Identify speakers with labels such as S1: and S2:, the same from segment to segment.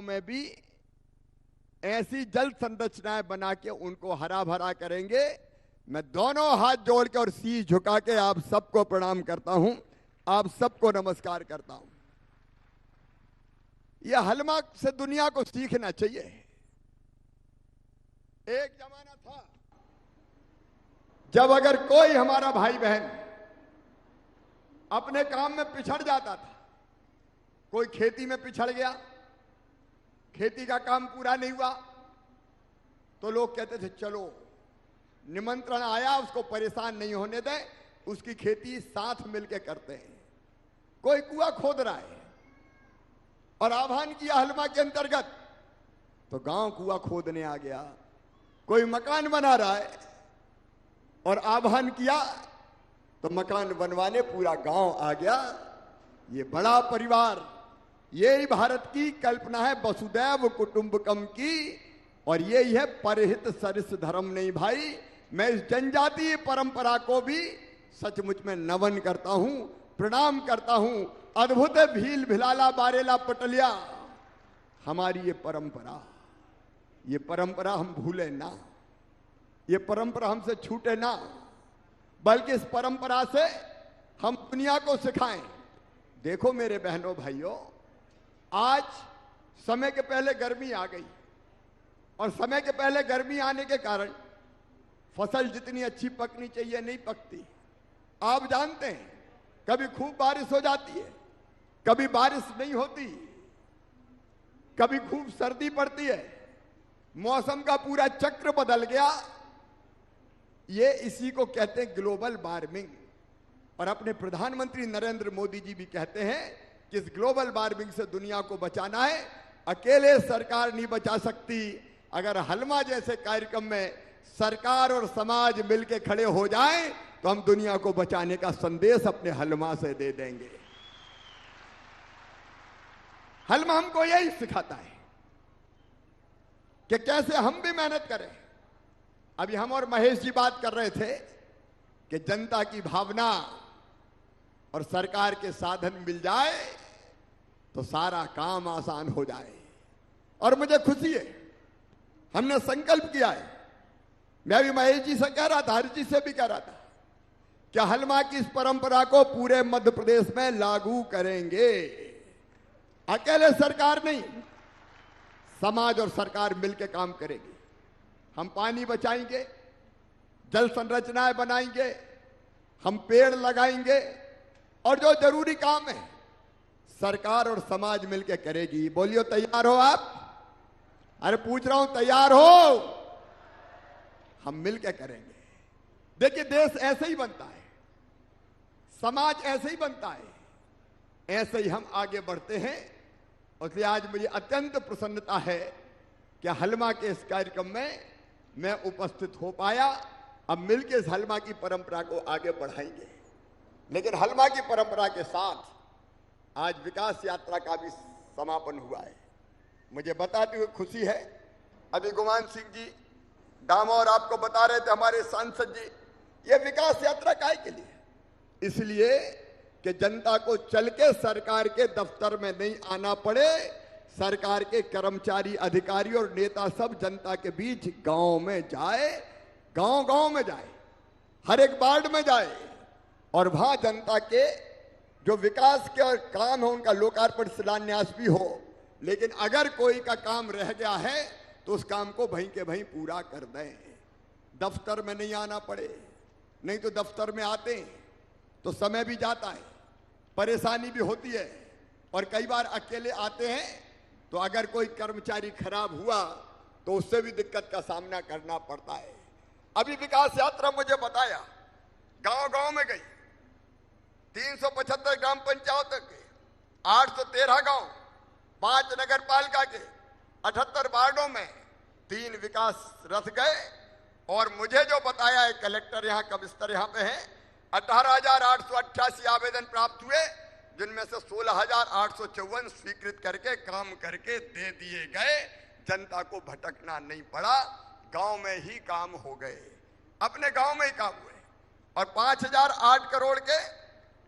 S1: में भी ऐसी जल संरचनाएं बना के उनको हरा भरा करेंगे। मैं दोनों हाथ जोड़ के और शीश झुका के आप सबको प्रणाम करता हूं, आप सबको नमस्कार करता हूं। यह हलमा से दुनिया को सीखना चाहिए। एक जमाना था जब अगर कोई हमारा भाई बहन अपने काम में पिछड़ जाता था, कोई खेती में पिछड़ गया, खेती का काम पूरा नहीं हुआ, तो लोग कहते थे चलो निमंत्रण आया, उसको परेशान नहीं होने दें, उसकी खेती साथ मिलके करते हैं। कोई कुआं खोद रहा है और आह्वान किया हलमा के अंतर्गत, तो गांव कुआं खोदने आ गया। कोई मकान बना रहा है और आह्वान किया तो मकान बनवाने पूरा गांव आ गया। ये बड़ा परिवार, यही भारत की कल्पना है वसुदैव कुटुंबकम की, और यही है परहित सरिस धर्म। नहीं भाई, मैं इस जनजातीय परंपरा को भी सचमुच में नमन करता हूं, प्रणाम करता हूं। अद्भुत है भील भिलाला बारेला पटलिया, हमारी ये परंपरा हम भूले ना, ये परंपरा हमसे छूटे ना, बल्कि इस परंपरा से हम दुनिया को सिखाएं। देखो मेरे बहनों भाइयों, आज समय के पहले गर्मी आ गई और समय के पहले गर्मी आने के कारण फसल जितनी अच्छी पकनी चाहिए नहीं पकती। आप जानते हैं कभी खूब बारिश हो जाती है, कभी बारिश नहीं होती, कभी खूब सर्दी पड़ती है, मौसम का पूरा चक्र बदल गया। ये इसी को कहते हैं ग्लोबल वार्मिंग। और अपने प्रधानमंत्री नरेंद्र मोदी जी भी कहते हैं कि इस ग्लोबल वार्मिंग से दुनिया को बचाना है, अकेले सरकार नहीं बचा सकती। अगर हलमा जैसे कार्यक्रम में सरकार और समाज मिलकर खड़े हो जाएं तो हम दुनिया को बचाने का संदेश अपने हलमा से दे देंगे। हलमा हमको यही सिखाता है कि कैसे हम भी मेहनत करें। अभी हम और महेश जी बात कर रहे थे कि जनता की भावना और सरकार के साधन मिल जाए तो सारा काम आसान हो जाए। और मुझे खुशी है, हमने संकल्प किया है। मैं अभी महेश जी से कह रहा था, हरि जी से भी कह रहा था कि हलमा की इस परंपरा को पूरे मध्य प्रदेश में लागू करेंगे। अकेले सरकार नहीं, समाज और सरकार मिलकर काम करेगी। हम पानी बचाएंगे, जल संरचनाएं बनाएंगे, हम पेड़ लगाएंगे, और जो जरूरी काम है सरकार और समाज मिलकर करेगी। बोलियो तैयार हो आप? अरे पूछ रहा हूं, तैयार हो? हम मिलकर करेंगे। देखिए, देश ऐसे ही बनता है, समाज ऐसे ही बनता है, ऐसे ही हम आगे बढ़ते हैं। इसलिए आज मुझे अत्यंत प्रसन्नता है कि हलमा के इस कार्यक्रम में मैं उपस्थित हो पाया। अब मिलकर इस हलमा की परंपरा को आगे बढ़ाएंगे। लेकिन हलमा की परंपरा के साथ आज विकास यात्रा का भी समापन हुआ है। मुझे बताते हुए खुशी है, अभी गुमान सिंह जी दामोर आपको बता रहे थे, हमारे सांसद जी, ये विकास यात्रा काहे के लिए? इसलिए कि जनता को चल के सरकार के दफ्तर में नहीं आना पड़े। सरकार के कर्मचारी, अधिकारी और नेता सब जनता के बीच गांव में जाए, गांव में जाए, हर एक वार्ड में जाए, और वहां जनता के जो विकास के काम है उनका लोकार्पण शिलान्यास भी हो। लेकिन अगर कोई का काम रह गया है तो उस काम को वहीं के वहीं पूरा कर दें, दफ्तर में नहीं आना पड़े। नहीं तो दफ्तर में आते हैं तो समय भी जाता है, परेशानी भी होती है, और कई बार अकेले आते हैं तो अगर कोई कर्मचारी खराब हुआ तो उससे भी दिक्कत का सामना करना पड़ता है। अभी विकास यात्रा मुझे बताया गांव में गई, 375 ग्राम पंचायत के 813 गांव, 5 नगर पालिका के 78 वार्डों में 3 विकास रथ गए। और मुझे जो बताया है कलेक्टर यहाँ का बिस्तर यहाँ पे है, 18,888 आवेदन प्राप्त हुए, जिनमें से 16,854 स्वीकृत करके काम करके दे दिए गए। जनता को भटकना नहीं पड़ा, गांव में ही काम हो गए, अपने गांव में ही काम हुए। और 5,008 करोड़ के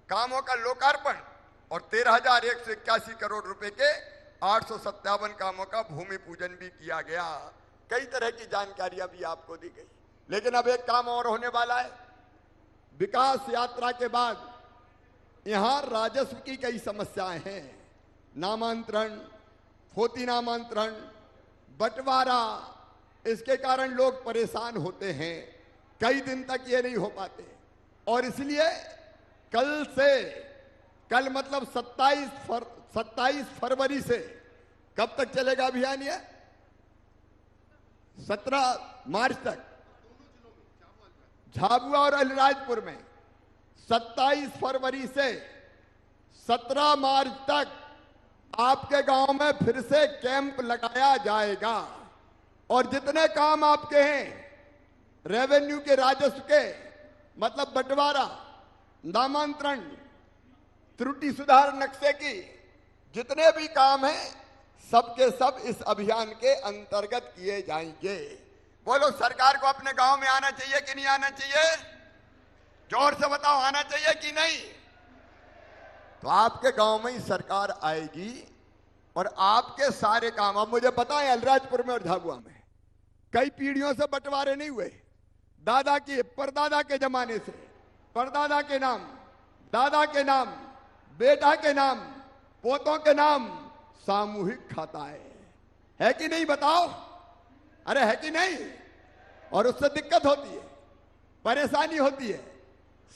S1: कामों का लोकार्पण और 13,181 करोड़ रुपए के 857 कामों का भूमि पूजन भी किया गया। कई तरह की जानकारियां भी आपको दी गई। लेकिन अब एक काम और होने वाला है। विकास यात्रा के बाद यहां राजस्व की कई समस्याएं हैं। नामांतरण, फोती नामांतरण, बंटवारा, इसके कारण लोग परेशान होते हैं। कई दिन तक ये नहीं हो पाते और इसलिए कल मतलब 27 फरवरी से कब तक चलेगा अभियान? ये 17 मार्च तक झाबुआ और अलीराजपुर में, 27 फरवरी से 17 मार्च तक आपके गांव में फिर से कैंप लगाया जाएगा और जितने काम आपके हैं रेवेन्यू के, राजस्व के, मतलब बंटवारा, नामांतरण, त्रुटि सुधार नक्शे की जितने भी काम हैं सबके सब इस अभियान के अंतर्गत किए जाएंगे। बोलो, सरकार को अपने गांव में आना चाहिए कि नहीं आना चाहिए? जोर से बताओ, आना चाहिए कि नहीं? तो आपके गांव में ही सरकार आएगी और आपके सारे काम, अब मुझे पता है अलीराजपुर में और झाबुआ में कई पीढ़ियों से बंटवारे नहीं हुए। दादा के, परदादा के जमाने से, परदादा के नाम, दादा के नाम, बेटा के नाम, पोतों के नाम सामूहिक खाता है कि नहीं? बताओ, अरे है कि नहीं? और उससे दिक्कत होती है, परेशानी होती है,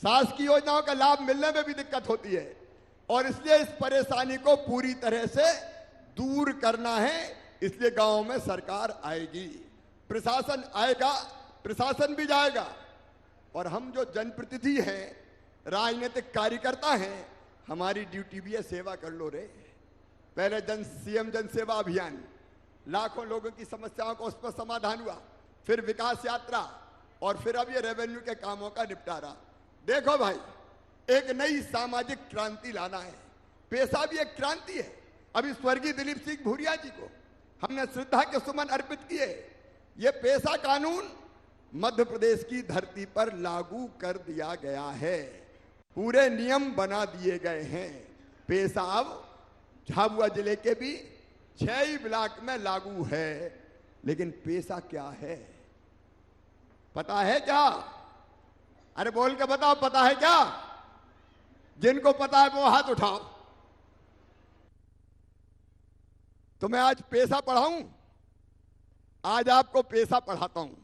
S1: शासकीय योजनाओं का लाभ मिलने में भी दिक्कत होती है और इसलिए इस परेशानी को पूरी तरह से दूर करना है। इसलिए गांव में सरकार आएगी, प्रशासन आएगा, प्रशासन भी जाएगा और हम जो जनप्रतिनिधि हैं, राजनीतिक कार्यकर्ता हैं, हमारी ड्यूटी भी है सेवा कर लो रे। पहले सीएम जन सेवा अभियान, लाखों लोगों की समस्याओं का उस पर समाधान हुआ, फिर विकास यात्रा और फिर अब ये रेवेन्यू के कामों का निपटारा। देखो भाई, एक नई सामाजिक क्रांति लाना है। पेशा भी एक क्रांति है। अभी स्वर्गीय दिलीप सिंह भूरिया जी को हमने श्रद्धा के सुमन अर्पित किए। ये पेशा कानून मध्य प्रदेश की धरती पर लागू कर दिया गया है, पूरे नियम बना दिए गए हैं। पेशा अब झाबुआ जिले के भी 6 ब्लॉक में लागू है। लेकिन पेशा क्या है पता है क्या? अरे बोल के बताओ, पता है क्या? जिनको पता है वो हाथ उठाओ। तो मैं आज पेशा पढ़ाऊं, आज आपको पेशा पढ़ाता हूं।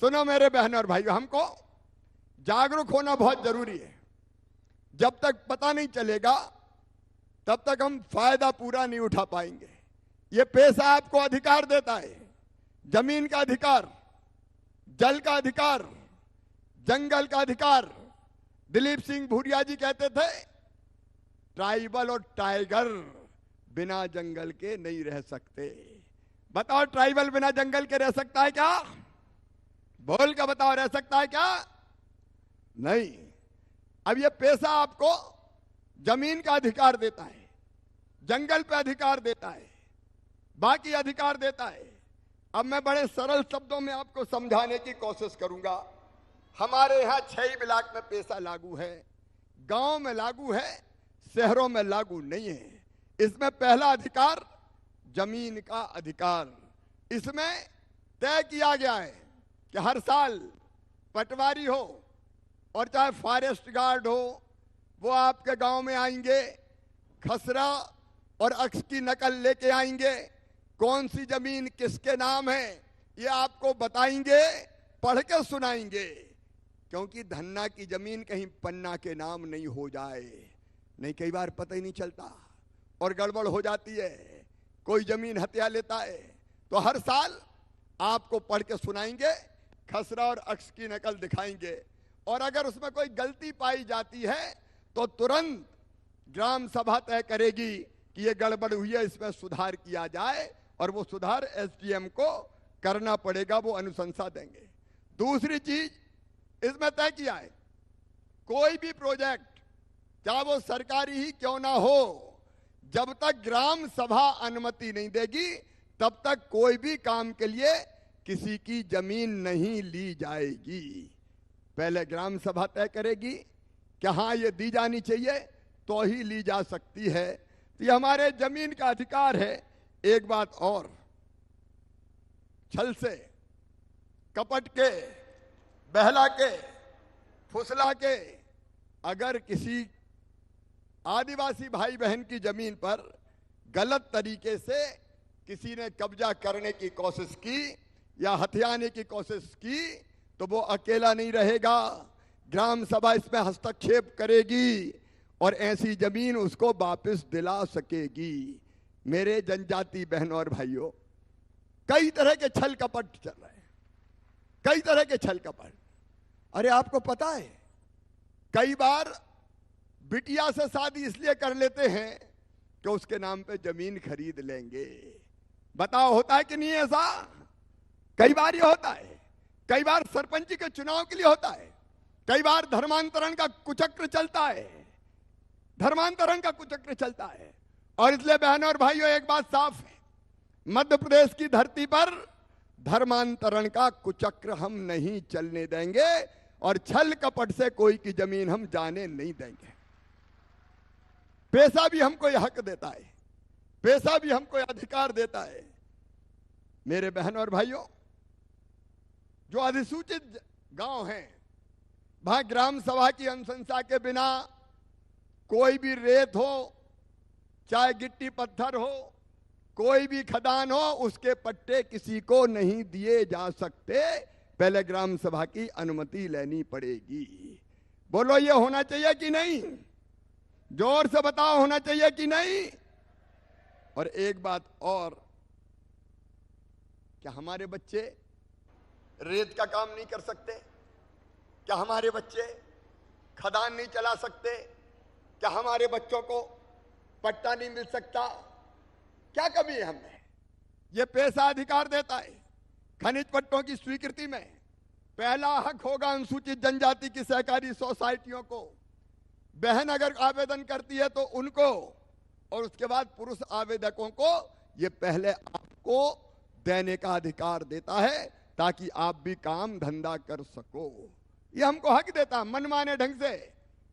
S1: सुनो मेरे बहनों और भाइयों, हमको जागरूक होना बहुत जरूरी है। जब तक पता नहीं चलेगा तब तक हम फायदा पूरा नहीं उठा पाएंगे। ये पेशा आपको अधिकार देता है, जमीन का अधिकार, जल का अधिकार, जंगल का अधिकार। दिलीप सिंह भूरिया जी कहते थे, ट्राइबल और टाइगर बिना जंगल के नहीं रह सकते। बताओ, ट्राइबल बिना जंगल के रह सकता है क्या? बोल के बताओ, रह सकता है क्या? नहीं। अब ये पेशा आपको जमीन का अधिकार देता है, जंगल पे अधिकार देता है, बाकी अधिकार देता है। अब मैं बड़े सरल शब्दों में आपको समझाने की कोशिश करूंगा। हमारे यहां 6 ब्लॉक में पेशा लागू है, गांव में लागू है, शहरों में लागू नहीं है। इसमें पहला अधिकार जमीन का अधिकार। इसमें तय किया गया है कि हर साल पटवारी हो और चाहे फॉरेस्ट गार्ड हो, वो आपके गांव में आएंगे, खसरा और अक्स की नकल लेके आएंगे। कौन सी जमीन किसके नाम है ये आपको बताएंगे, पढ़ के सुनाएंगे। क्योंकि धन्ना की जमीन कहीं पन्ना के नाम नहीं हो जाए, नहीं कई बार पता ही नहीं चलता और गड़बड़ हो जाती है, कोई जमीन हत्या लेता है। तो हर साल आपको पढ़ के सुनाएंगे, खसरा और अक्स की नकल दिखाएंगे और अगर उसमें कोई गलती पाई जाती है तो तुरंत ग्राम सभा तय करेगी कि ये गड़बड़ हुई है, इसमें सुधार किया जाए और वो सुधार एसडीएम को करना पड़ेगा, वो अनुशंसा देंगे। दूसरी चीज इसमें तय किया है, कोई भी प्रोजेक्ट चाहे वो सरकारी ही क्यों ना हो, जब तक ग्राम सभा अनुमति नहीं देगी तब तक कोई भी काम के लिए किसी की जमीन नहीं ली जाएगी। पहले ग्राम सभा तय करेगी कि हाँ ये दी जानी चाहिए तो ही ली जा सकती है। तो ये हमारे जमीन का अधिकार है। एक बात और, छल से, कपट के, बहला के, फुसला के अगर किसी आदिवासी भाई बहन की जमीन पर गलत तरीके से किसी ने कब्जा करने की कोशिश की या हथियाने की कोशिश की तो वो अकेला नहीं रहेगा। ग्राम सभा इसमें हस्तक्षेप करेगी और ऐसी जमीन उसको वापस दिला सकेगी। मेरे जनजाति बहनों और भाइयों, कई तरह के छल कपट चल रहे हैं, कई तरह के छल कपट। अरे आपको पता है, कई बार बिटिया से शादी इसलिए कर लेते हैं कि उसके नाम पे जमीन खरीद लेंगे। बताओ होता है कि नहीं ऐसा? कई बार ये होता है। कई बार सरपंच के चुनाव के लिए होता है। कई बार धर्मांतरण का कुचक्र चलता है, धर्मांतरण का कुचक्र चलता है। और इसलिए बहनों और भाइयों, एक बात साफ है, मध्य प्रदेश की धरती पर धर्मांतरण का कुचक्र हम नहीं चलने देंगे और छल कपट से कोई की जमीन हम जाने नहीं देंगे। पैसा भी हमको यह हक देता है, पैसा भी हमको यह अधिकार देता है। मेरे बहनों और भाइयों, जो अधिसूचित गांव हैं, वहां ग्राम सभा की अनुशंसा के बिना कोई भी रेत हो, चाहे गिट्टी पत्थर हो, कोई भी खदान हो, उसके पट्टे किसी को नहीं दिए जा सकते। पहले ग्राम सभा की अनुमति लेनी पड़ेगी। बोलो ये होना चाहिए कि नहीं? जोर से बताओ, होना चाहिए कि नहीं? और एक बात और, क्या हमारे बच्चे रेत का काम नहीं कर सकते? क्या हमारे बच्चे खदान नहीं चला सकते? क्या हमारे बच्चों को पट्टा नहीं मिल सकता? क्या कमी है हमें? ये पैसा अधिकार देता है। खनिज पट्टों की स्वीकृति में पहला हक होगा अनुसूचित जनजाति की सहकारी सोसाइटियों को। बहन अगर आवेदन करती है तो उनको, और उसके बाद पुरुष आवेदकों को ये पहले आपको देने का अधिकार देता है, ताकि आप भी काम धंधा कर सको। ये हमको हक देता। मनमाने ढंग से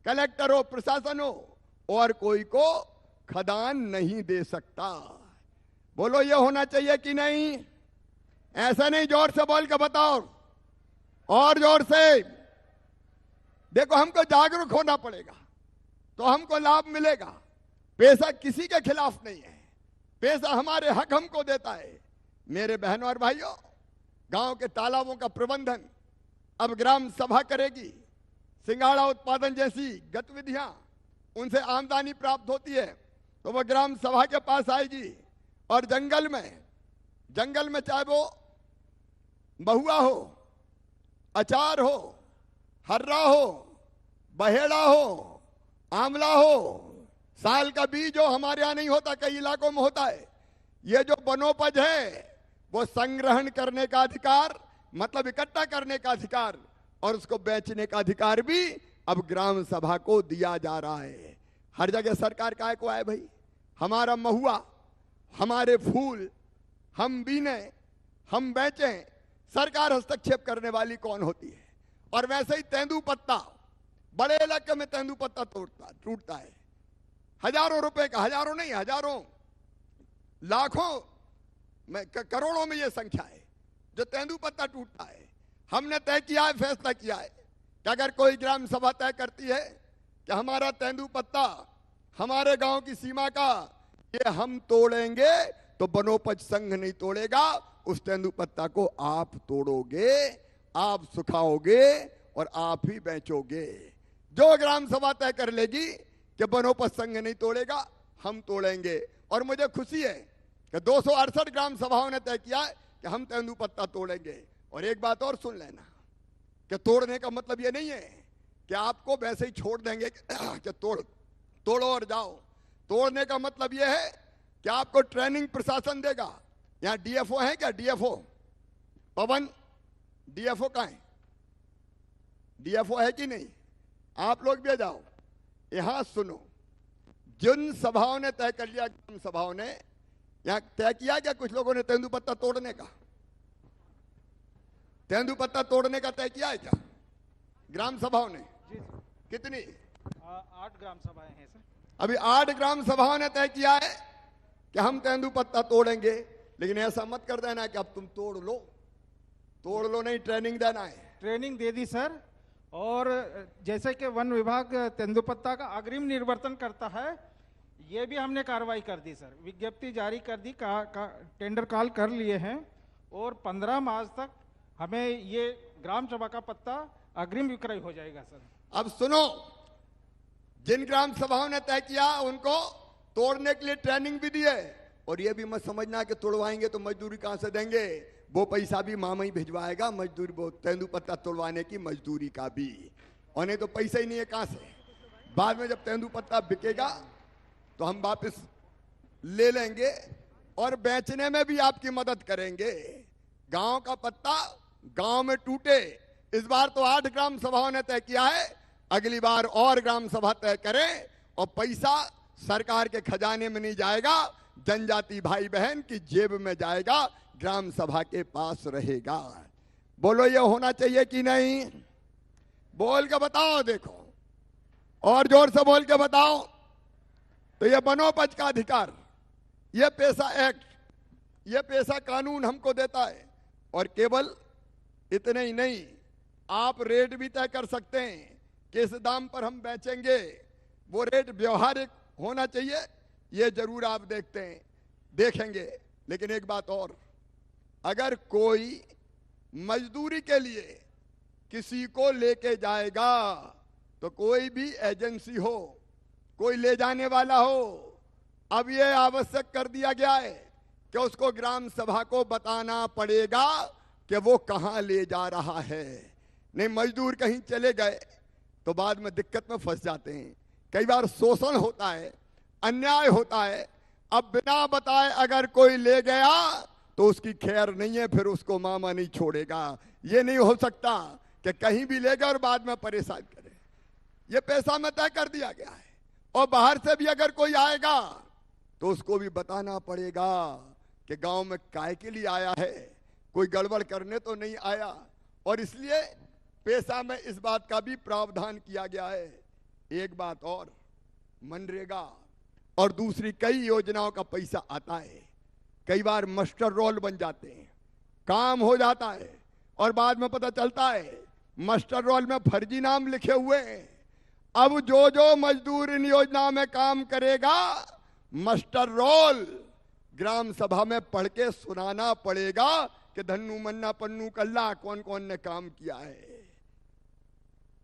S1: कलेक्टर हो, प्रशासन हो, और कोई को खदान नहीं दे सकता। बोलो ये होना चाहिए कि नहीं? ऐसा नहीं, जोर से बोल के बताओ, और जोर से। देखो, हमको जागरूक होना पड़ेगा तो हमको लाभ मिलेगा। पैसा किसी के खिलाफ नहीं है, पैसा हमारे हक हमको देता है। मेरे बहनों और भाइयों, गांव के तालाबों का प्रबंधन अब ग्राम सभा करेगी। सिंघाड़ा उत्पादन जैसी गतिविधियां, उनसे आमदनी प्राप्त होती है तो वह ग्राम सभा के पास आएगी। और जंगल में चाहे वो महुआ हो, अचार हो, हर्रा हो, बहेड़ा हो, आंवला हो, साल का बीज हो, हमारे यहां नहीं होता, कई इलाकों में होता है। ये जो वनोपज है वो संग्रहण करने का अधिकार, मतलब इकट्ठा करने का अधिकार, और उसको बेचने का अधिकार भी अब ग्राम सभा को दिया जा रहा है। हर जगह सरकार काय को आए भाई? हमारा महुआ, हमारे फूल हम बीने, हम बेचें, सरकार हस्तक्षेप करने वाली कौन होती है? और वैसे ही तेंदुपत्ता, बड़े इलाके में तेंदुपत्ता टूटता है, हजारों रुपए का, हजारों नहीं, हजारों, लाखों में, करोड़ों में ये संख्या है जो तेंदुपत्ता टूटता है। हमने तय किया है, फैसला किया है कि अगर कोई ग्राम सभा तय करती है कि हमारा तेंदुपत्ता हमारे गांव की सीमा का ये हम तोड़ेंगे, तो वनोपज संघ नहीं तोड़ेगा, उस तेंदुपत्ता को आप तोड़ोगे, आप सुखाओगे और आप ही बेचोगे। जो ग्राम सभा तय कर लेगी कि वनोपज संघ नहीं तोड़ेगा, हम तोड़ेंगे। और मुझे खुशी है कि 268 ग्राम सभाओं ने तय किया है कि हम तेंदुपत्ता तोड़ेंगे। और एक बात और सुन लेना, कि तोड़ने का मतलब ये नहीं है कि आपको वैसे ही छोड़ देंगे कि तोड़ो और जाओ। तोड़ने का मतलब ये है कि आपको ट्रेनिंग प्रशासन देगा। यहाँ डीएफओ है क्या? डीएफओ पवन, डीएफओ कहाँ है? डीएफओ है कि नहीं? आप लोग भी जाओ, यहां सुनो। जिन सभाओं ने तय कर लिया, ग्राम सभाओं ने यहां तय किया क्या कुछ लोगों ने तेंदुपत्ता तोड़ने का? तेंदुपत्ता तोड़ने का तय किया है क्या ग्राम सभाओं ने?
S2: जी।
S1: कितनी?
S2: 8 ग्राम सभाएं हैं सर।
S1: अभी 8 ग्राम सभाओं ने तय किया है कि हम तेंदुपत्ता तोड़ेंगे, लेकिन ऐसा मत कर देना कि अब तुम तोड़ लो नहीं, ट्रेनिंग देना है।
S2: ट्रेनिंग दे दी सर। और जैसे कि वन विभाग तेंदुपत्ता का अग्रिम निर्वर्तन करता है, ये भी हमने कार्रवाई कर दी सर, विज्ञप्ति जारी कर दी, टेंडर कॉल कर लिए हैं और 15 मार्च तक हमें ये ग्राम सभा का पत्ता अग्रिम विक्रय हो जाएगा सर।
S1: अब सुनो, जिन ग्राम सभाओं ने तय किया उनको तोड़ने के लिए ट्रेनिंग भी दी है, और ये भी मत समझना कि तोड़वाएंगे तो मजदूरी कहां से देंगे, वो पैसा भी मामा ही भिजवाएगा, मजदूरी वो तेंदुपत्ता तोड़वाने की मजदूरी का भी, और नहीं तो पैसा ही नहीं है कहां से। बाद में जब तेंदुपत्ता बिकेगा तो हम वापस ले लेंगे और बेचने में भी आपकी मदद करेंगे। गांव का पत्ता गांव में टूटे। इस बार तो 8 ग्राम सभाओं ने तय किया है, अगली बार और ग्राम सभा तय करें, और पैसा सरकार के खजाने में नहीं जाएगा, जनजाति भाई बहन की जेब में जाएगा, ग्राम सभा के पास रहेगा। बोलो ये होना चाहिए कि नहीं? बोल के बताओ, देखो और जोर से बोल के बताओ। तो ये वनोपज का अधिकार, ये पेशा एक्ट, ये पेशा कानून हमको देता है। और केवल इतने ही नहीं, आप रेट भी तय कर सकते हैं, किस दाम पर हम बेचेंगे, वो रेट व्यवहारिक होना चाहिए, ये जरूर आप देखेंगे। लेकिन एक बात और, अगर कोई मजदूरी के लिए किसी को लेके जाएगा, तो कोई भी एजेंसी हो, कोई ले जाने वाला हो, अब ये आवश्यक कर दिया गया है कि उसको ग्राम सभा को बताना पड़ेगा कि वो कहां ले जा रहा है। नहीं, मजदूर कहीं चले गए तो बाद में दिक्कत में फंस जाते हैं। कई बार शोषण होता है, अन्याय होता है। अब बिना बताए अगर कोई ले गया तो उसकी खैर नहीं है, फिर उसको मामा नहीं छोड़ेगा। ये नहीं हो सकता कि कहीं भी ले गए और बाद में परेशान करे। ये पैसा में तय कर दिया गया है। और बाहर से भी अगर कोई आएगा तो उसको भी बताना पड़ेगा कि गांव में काय के लिए आया है, कोई गड़बड़ करने तो नहीं आया। और इसलिए पेशा में इस बात का भी प्रावधान किया गया है। एक बात और, मनरेगा और दूसरी कई योजनाओं का पैसा आता है, कई बार मास्टर रोल बन जाते हैं, काम हो जाता है और बाद में पता चलता है मास्टर रोल में फर्जी नाम लिखे हुए हैं। अब जो मजदूर इन योजनाओं में काम करेगा, मास्टर रोल ग्राम सभा में पढ़ के सुनाना पड़ेगा कि धन्नू मन्ना पन्नू कल्ला कौन कौन ने काम किया है।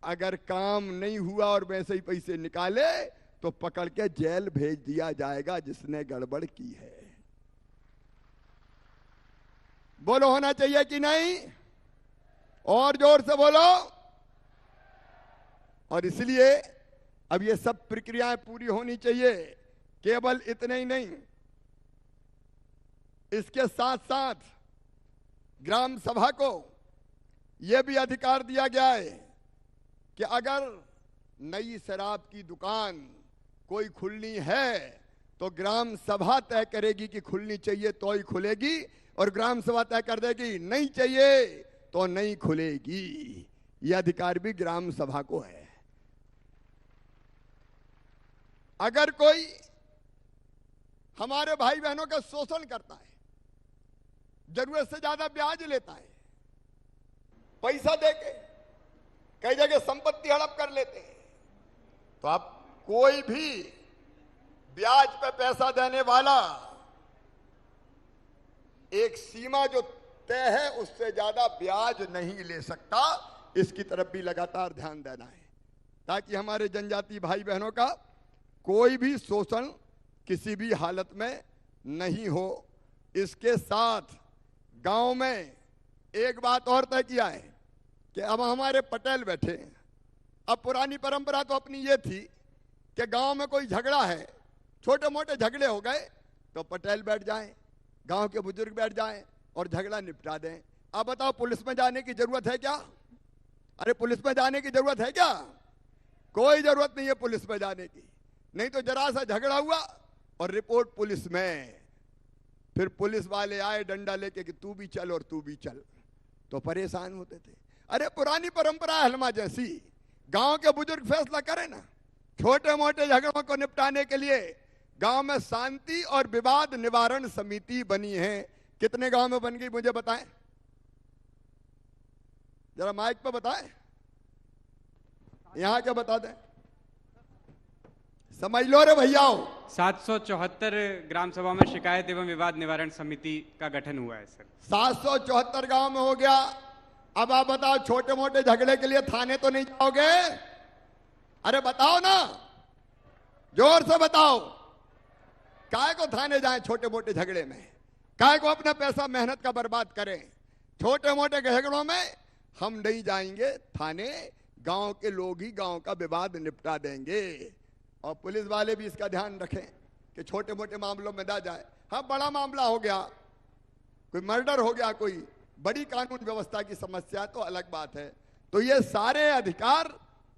S1: अगर काम नहीं हुआ और वैसे ही पैसे निकाले तो पकड़ के जेल भेज दिया जाएगा जिसने गड़बड़ की है। बोलो होना चाहिए कि नहीं? और जोर से बोलो। और इसलिए अब ये सब प्रक्रियाएं पूरी होनी चाहिए। केवल इतने ही नहीं, इसके साथ साथ ग्राम सभा को यह भी अधिकार दिया गया है कि अगर नई शराब की दुकान कोई खुलनी है तो ग्राम सभा तय करेगी कि खुलनी चाहिए तो ही खुलेगी, और ग्राम सभा तय कर देगी नहीं चाहिए तो नहीं खुलेगी। यह अधिकार भी ग्राम सभा को है। अगर कोई हमारे भाई बहनों का शोषण करता है, जरूरत से ज्यादा ब्याज लेता है, पैसा देके कई जगह संपत्ति हड़प कर लेते हैं, तो आप कोई भी ब्याज पे पैसा देने वाला एक सीमा जो तय है उससे ज्यादा ब्याज नहीं ले सकता। इसकी तरफ भी लगातार ध्यान देना है ताकि हमारे जनजाति भाई बहनों का कोई भी शोषण किसी भी हालत में नहीं हो। इसके साथ गांव में एक बात और तय किया है कि अब हमारे पटेल बैठे हैं। अब पुरानी परंपरा तो अपनी ये थी कि गांव में कोई झगड़ा है, छोटे मोटे झगड़े हो गए तो पटेल बैठ जाएं, गांव के बुजुर्ग बैठ जाएं और झगड़ा निपटा दें। अब बताओ पुलिस में जाने की जरूरत है क्या? अरे पुलिस में जाने की जरूरत है क्या? कोई जरूरत नहीं है पुलिस में जाने की। नहीं तो जरा सा झगड़ा हुआ और रिपोर्ट पुलिस में, फिर पुलिस वाले आए डंडा लेके कि तू भी चल और तू भी चल, तो परेशान होते थे। अरे पुरानी परंपरा है हलमा जैसी, गांव के बुजुर्ग फैसला करें ना, छोटे मोटे झगड़ों को निपटाने के लिए गांव में शांति और विवाद निवारण समिति बनी है। कितने गांव में बन गई मुझे बताएं, जरा माइक पे बताएं, यहां क्या बता दें, समझ लो रे भैयाओ।
S3: 774 ग्राम सभा में शिकायत एवं विवाद निवारण समिति का गठन हुआ है सर।
S1: 774 गांव में हो गया। अब आप बताओ, छोटे मोटे झगड़े के लिए थाने तो नहीं जाओगे? अरे बताओ ना, जोर से बताओ, काय को थाने जाएं छोटे मोटे झगड़े में? काय को अपना पैसा मेहनत का बर्बाद करें? छोटे मोटे झगड़ों में हम नहीं जाएंगे थाने, गांव के लोग ही गांव का विवाद निपटा देंगे। और पुलिस वाले भी इसका ध्यान रखें कि छोटे मोटे मामलों में ना जाए। हाँ, बड़ा मामला हो गया, कोई मर्डर हो गया, कोई बड़ी कानून व्यवस्था की समस्या, तो अलग बात है। तो ये सारे अधिकार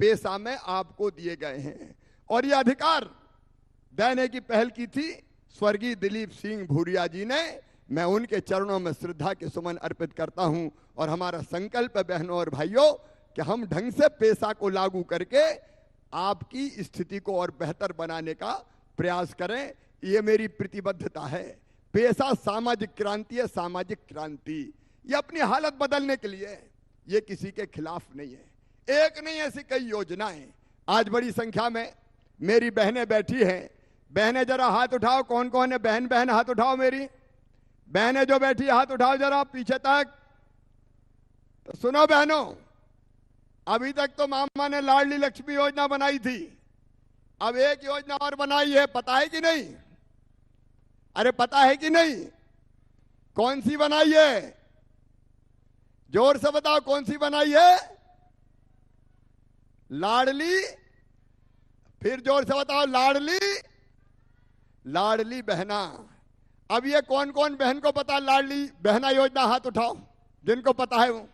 S1: पेशा में आपको दिए गए हैं और ये अधिकार देने की पहल की थी स्वर्गीय दिलीप सिंह भूरिया जी ने। मैं उनके चरणों में श्रद्धा के सुमन अर्पित करता हूं और हमारा संकल्प है बहनों और भाइयों कि हम ढंग से पेशा को लागू करके आपकी स्थिति को और बेहतर बनाने का प्रयास करें। ये मेरी प्रतिबद्धता है। पेशा सामाजिक क्रांति है, सामाजिक क्रांति। ये अपनी हालत बदलने के लिए, ये किसी के खिलाफ नहीं है। एक नहीं, ऐसी कई योजनाएं। आज बड़ी संख्या में मेरी बहनें बैठी हैं। बहनें जरा हाथ उठाओ, कौन कौन है बहन? बहन हाथ उठाओ, मेरी बहनें जो बैठी हाथ उठाओ जरा पीछे तक। तो सुनो बहनों, अभी तक तो मामा ने लाडली लक्ष्मी योजना बनाई थी, अब एक योजना और बनाई है, पता है कि नहीं? अरे पता है कि नहीं? कौन सी बनाई है? जोर से बताओ, कौन सी बनाई है? लाडली, फिर जोर से बताओ, लाडली, लाडली बहना। अब ये कौन कौन बहन को पता लाडली बहना योजना? हाथ उठाओ जिनको पता है वो।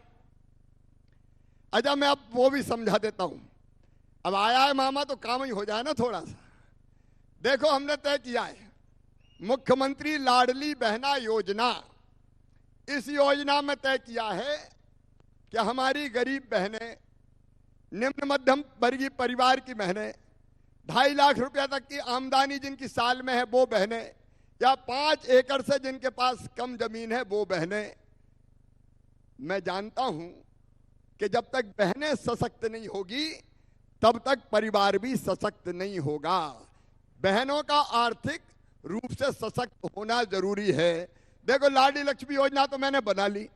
S1: अच्छा, मैं अब वो भी समझा देता हूं। अब आया है मामा तो काम ही हो जाए ना थोड़ा सा। देखो, हमने तय किया है मुख्यमंत्री लाडली बहना योजना। इस योजना में तय किया है कि हमारी गरीब बहनें, निम्न मध्यम वर्गीय परिवार की बहनें, 2.5 लाख रुपया तक की आमदनी जिनकी साल में है वो बहनें, या 5 एकड़ से जिनके पास कम जमीन है वो बहनें। मैं जानता हूं कि जब तक बहनें सशक्त नहीं होगी तब तक परिवार भी सशक्त नहीं होगा। बहनों का आर्थिक रूप से सशक्त होना जरूरी है। देखो, लाडली लक्ष्मी योजना तो मैंने बना ली,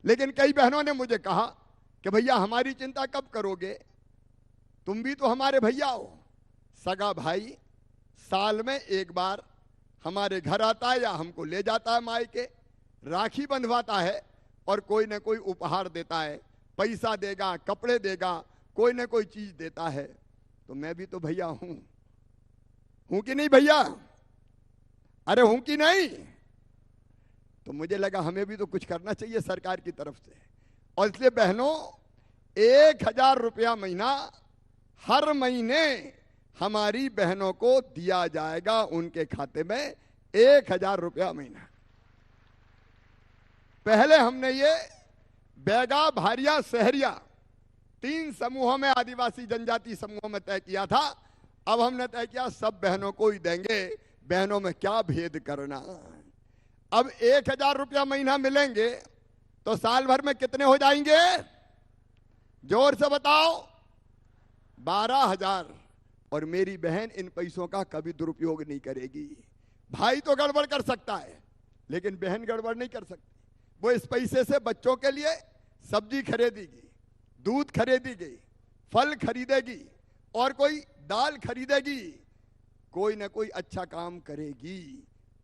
S1: लेकिन कई बहनों ने मुझे कहा कि भैया हमारी चिंता कब करोगे, तुम भी तो हमारे भैया हो। सगा भाई साल में एक बार हमारे घर आता है या हमको ले जाता है मायके, राखी बंधवाता है और कोई ना कोई उपहार देता है, पैसा देगा, कपड़े देगा, कोई ना कोई चीज देता है। तो मैं भी तो भैया हूं कि नहीं भैया? अरे हूं कि नहीं? तो मुझे लगा हमें भी तो कुछ करना चाहिए सरकार की तरफ से। और इसलिए बहनों, 1000 रुपया महीना हर महीने हमारी बहनों को दिया जाएगा उनके खाते में। 1000 रुपया महीना। पहले हमने ये बैगा, भारिया, शहरिया 3 समूहों में, आदिवासी जनजाति समूहों में तय किया था। अब हमने तय किया सब बहनों को ही देंगे। बहनों में क्या भेद करना। अब 1000 रुपया महीना मिलेंगे तो साल भर में कितने हो जाएंगे? जोर से बताओ। 12,000। और मेरी बहन इन पैसों का कभी दुरुपयोग नहीं करेगी। भाई तो गड़बड़ कर सकता है, लेकिन बहन गड़बड़ नहीं कर सकती। वो इस पैसे से बच्चों के लिए सब्जी खरीदेगी, दूध खरीदेगी, फल खरीदेगी और कोई दाल खरीदेगी, कोई ना कोई अच्छा काम करेगी।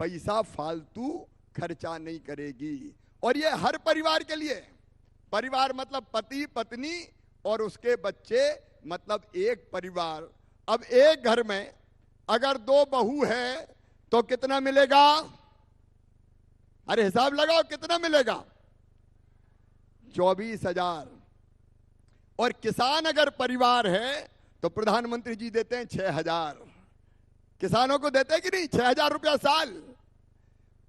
S1: पैसा फालतू खर्चा नहीं करेगी। और ये हर परिवार के लिए। परिवार मतलब पति, पत्नी और उसके बच्चे, मतलब एक परिवार। अब एक घर में अगर 2 बहू है तो कितना मिलेगा? अरे हिसाब लगाओ, कितना मिलेगा? 24,000। और किसान अगर परिवार है तो प्रधानमंत्री जी देते हैं 6,000। किसानों को देते हैं कि नहीं? 6,000 रुपया साल।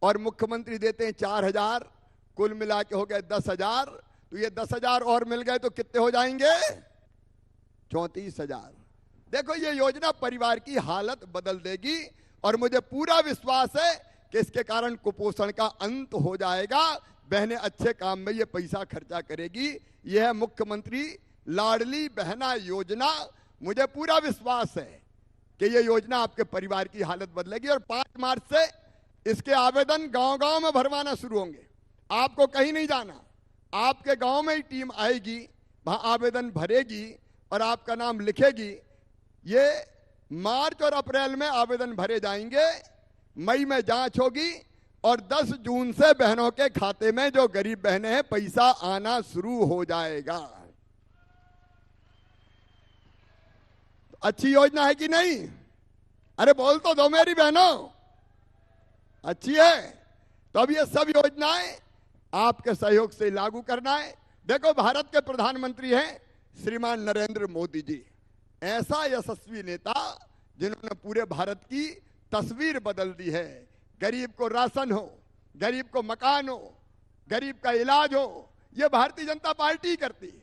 S1: और मुख्यमंत्री देते हैं 4,000। कुल मिला के हो गए 10,000। तो ये 10,000 और मिल गए तो कितने हो जाएंगे? 34,000। देखो ये योजना परिवार की हालत बदल देगी और मुझे पूरा विश्वास है कि इसके कारण कुपोषण का अंत हो जाएगा। बहनें अच्छे काम में ये पैसा खर्चा करेगी। यह है मुख्यमंत्री लाडली बहना योजना। मुझे पूरा विश्वास है कि ये योजना आपके परिवार की हालत बदलेगी और 5 मार्च से इसके आवेदन गांव-गांव में भरवाना शुरू होंगे। आपको कहीं नहीं जाना, आपके गांव में ही टीम आएगी, वहां आवेदन भरेगी और आपका नाम लिखेगी। ये मार्च और अप्रैल में आवेदन भरे जाएंगे, मई में जांच होगी और 10 जून से बहनों के खाते में, जो गरीब बहनें हैं, पैसा आना शुरू हो जाएगा। अच्छी योजना है कि नहीं? अरे बोल तो दो मेरी बहनों, अच्छी है। तो अब ये सब योजनाएं आपके सहयोग से लागू करना है। देखो भारत के प्रधानमंत्री हैं श्रीमान नरेंद्र मोदी जी, ऐसा यशस्वी नेता जिन्होंने पूरे भारत की तस्वीर बदल दी है। गरीब को राशन हो, गरीब को मकान हो, गरीब का इलाज हो, ये भारतीय जनता पार्टी करती है,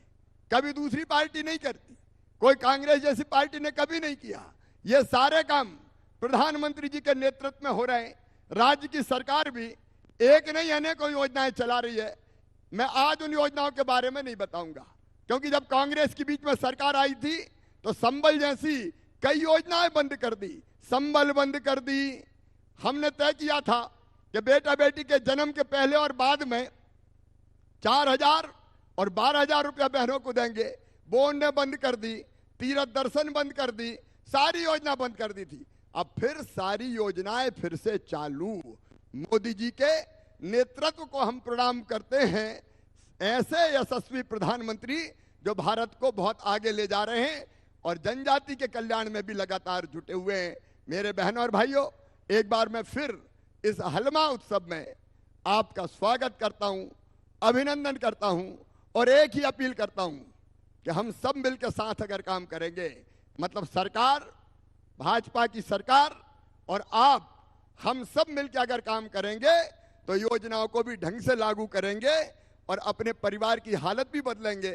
S1: कभी दूसरी पार्टी नहीं करती। कोई कांग्रेस जैसी पार्टी ने कभी नहीं किया। ये सारे काम प्रधानमंत्री जी के नेतृत्व में हो रहे हैं। राज्य की सरकार भी एक नहीं अनेकों योजनाएं चला रही है। मैं आज उन योजनाओं के बारे में नहीं बताऊंगा, क्योंकि जब कांग्रेस के बीच में सरकार आई थी तो संबल जैसी कई योजनाएं बंद कर दी। संबल बंद कर दी। हमने तय किया था कि बेटा बेटी के जन्म के पहले और बाद में 4,000 और 12,000 रुपया बहनों को देंगे, वो उन्हें बंद कर दी। तीर्थ दर्शन बंद कर दी, सारी योजना बंद कर दी थी। अब फिर सारी योजनाएं फिर से चालू। मोदी जी के नेतृत्व को हम प्रणाम करते हैं। ऐसे यशस्वी प्रधानमंत्री जो भारत को बहुत आगे ले जा रहे हैं और जनजाति के कल्याण में भी लगातार जुटे हुए हैं। मेरे बहनों और भाइयों, एक बार मैं फिर इस हलमा उत्सव में आपका स्वागत करता हूं, अभिनंदन करता हूं और एक ही अपील करता हूं कि हम सब मिलकर साथ अगर काम करेंगे, मतलब सरकार, भाजपा की सरकार और आप, हम सब मिलकर अगर काम करेंगे तो योजनाओं को भी ढंग से लागू करेंगे और अपने परिवार की हालत भी बदलेंगे।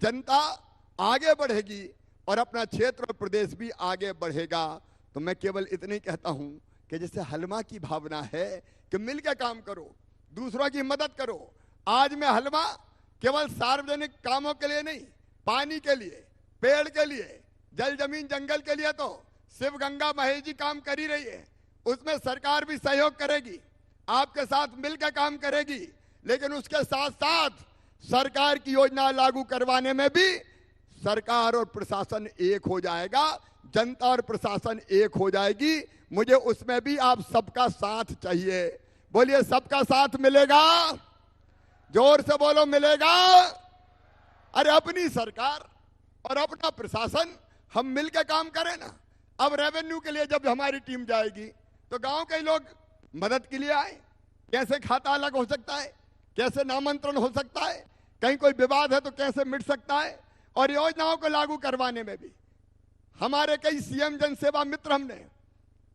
S1: जनता आगे बढ़ेगी और अपना क्षेत्र और प्रदेश भी आगे बढ़ेगा। तो मैं केवल इतनी कहता हूं कि जैसे हलमा की भावना है कि मिलकर काम करो, दूसरों की मदद करो। आज मैं हलमा केवल सार्वजनिक कामों के लिए नहीं, पानी के लिए, पेड़ के लिए, जल जमीन जंगल के लिए तो शिव गंगा महेश जी काम कर ही रही है, उसमें सरकार भी सहयोग करेगी, आपके साथ मिलकर काम करेगी। लेकिन उसके साथ साथ सरकार की योजना लागू करवाने में भी सरकार और प्रशासन एक हो जाएगा, जनता और प्रशासन एक हो जाएगी। मुझे उसमें भी आप सबका साथ चाहिए। बोलिए, सबका साथ मिलेगा? जोर से बोलो, मिलेगा? अरे अपनी सरकार और अपना प्रशासन हम मिलकर काम करें ना। अब रेवेन्यू के लिए जब हमारी टीम जाएगी तो गांव के लोग मदद के लिए आए। कैसे खाता अलग हो सकता है, कैसे नामांतरण हो सकता है, कहीं कोई विवाद है तो कैसे मिट सकता है। और योजनाओं को लागू करवाने में भी हमारे कई सीएम जन सेवा मित्र हमने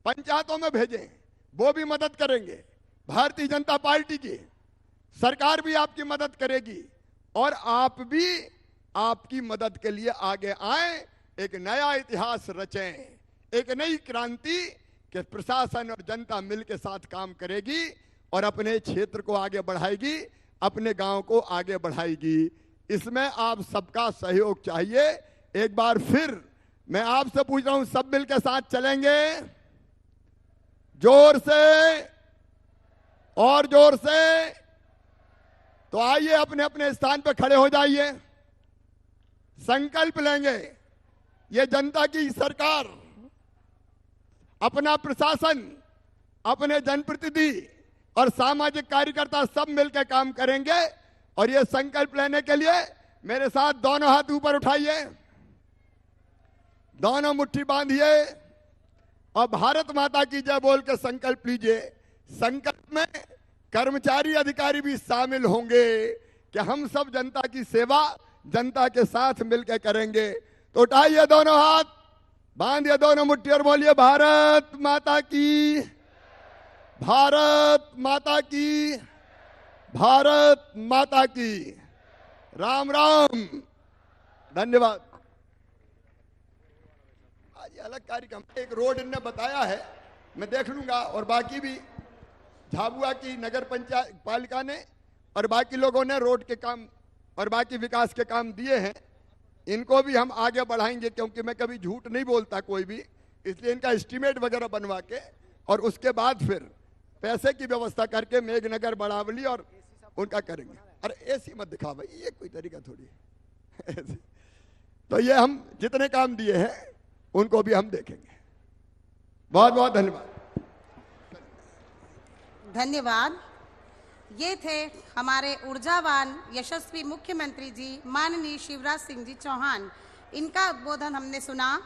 S1: पंचायतों में भेजे, वो भी मदद करेंगे। भारतीय जनता पार्टी की सरकार भी आपकी मदद करेगी और आप भी आपकी मदद के लिए आगे आए। एक नया इतिहास रचें, एक नई क्रांति के प्रशासन और जनता मिलकर साथ काम करेगी और अपने क्षेत्र को आगे बढ़ाएगी, अपने गांव को आगे बढ़ाएगी। इसमें आप सबका सहयोग चाहिए। एक बार फिर मैं आपसे पूछ रहा हूं, सब मिलकर साथ चलेंगे? जोर से और जोर से। तो आइए अपने अपने स्थान पर खड़े हो जाइए, संकल्प लेंगे। ये जनता की सरकार, अपना प्रशासन, अपने जनप्रतिनिधि और सामाजिक कार्यकर्ता सब मिलकर काम करेंगे। और ये संकल्प लेने के लिए मेरे साथ दोनों हाथ ऊपर उठाइए, दोनों मुट्ठी बांधिए और भारत माता की जय बोल के संकल्प लीजिए। संकल्प में कर्मचारी अधिकारी भी शामिल होंगे कि हम सब जनता की सेवा जनता के साथ मिलकर करेंगे। तो उठाइए दोनों हाथ, बांधिए दोनों मुट्ठी और बोलिए, भारत माता की, भारत माता की, भारत माता की। राम राम, धन्यवाद। आज ये अलग कार्यक्रम, एक रोड इनने बताया है, मैं देख लूंगा, और बाकी भी झाबुआ की नगर पंचायत पालिका ने और बाकी लोगों ने रोड के काम और बाकी विकास के काम दिए हैं, इनको भी हम आगे बढ़ाएंगे, क्योंकि मैं कभी झूठ नहीं बोलता कोई भी, इसलिए इनका एस्टीमेट वगैरह बनवा के और उसके बाद फिर पैसे की व्यवस्था करके मेघनगर बढ़ावली और उनका करेंगे। अरे ऐसी मत दिखा भाई, ये कोई तरीका थोड़ी है। तो ये हम जितने काम दिए हैं उनको भी हम देखेंगे। बहुत बहुत धन्यवाद।
S4: धन्यवाद। ये थे हमारे ऊर्जावान यशस्वी मुख्यमंत्री जी माननीय शिवराज सिंह जी चौहान। इनका उद्बोधन हमने सुना।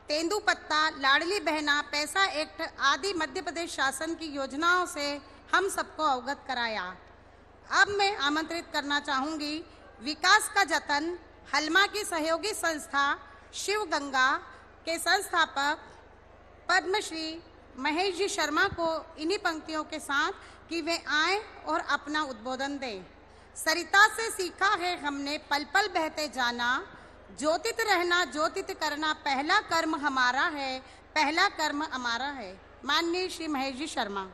S4: तेंदुपत्ता, लाडली बहना, पैसा एक्ट आदि मध्य प्रदेश शासन की योजनाओं से हम सबको अवगत कराया। अब मैं आमंत्रित करना चाहूंगी विकास का जतन हलमा की सहयोगी संस्था शिव गंगा के संस्थापक पद्मश्री महेश जी शर्मा को इन्हीं पंक्तियों के साथ कि वे आए और अपना उद्बोधन दें। सरिता से सीखा है हमने पल पल बहते जाना, ज्योतित रहना ज्योतित करना पहला कर्म हमारा है, पहला कर्म हमारा है। माननीय श्री महेश जी शर्मा।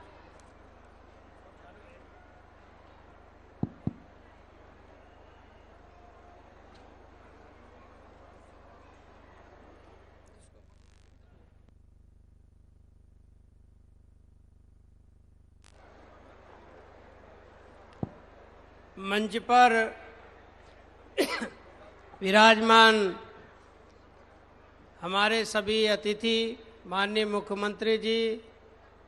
S5: मंच पर विराजमान हमारे सभी अतिथि, माननीय मुख्यमंत्री जी,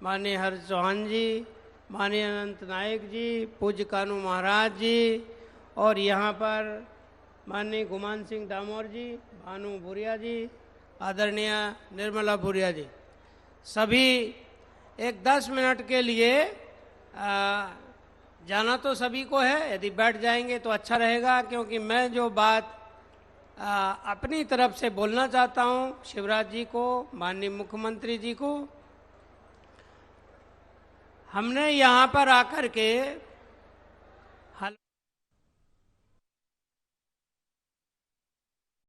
S5: माननीय हर्ष चौहान जी, माननीय अनंत नायक जी, पूज्य कानू महाराज जी, और यहाँ पर माननीय गुमान सिंह डामोर जी, भानु भूरिया जी, आदरणीय निर्मला भूरिया जी, सभी एक 10 मिनट के लिए जाना तो सभी को है, यदि बैठ जाएंगे तो अच्छा रहेगा, क्योंकि मैं जो बात अपनी तरफ से बोलना चाहता हूँ शिवराज जी को, माननीय मुख्यमंत्री जी को, हमने यहाँ पर आकर के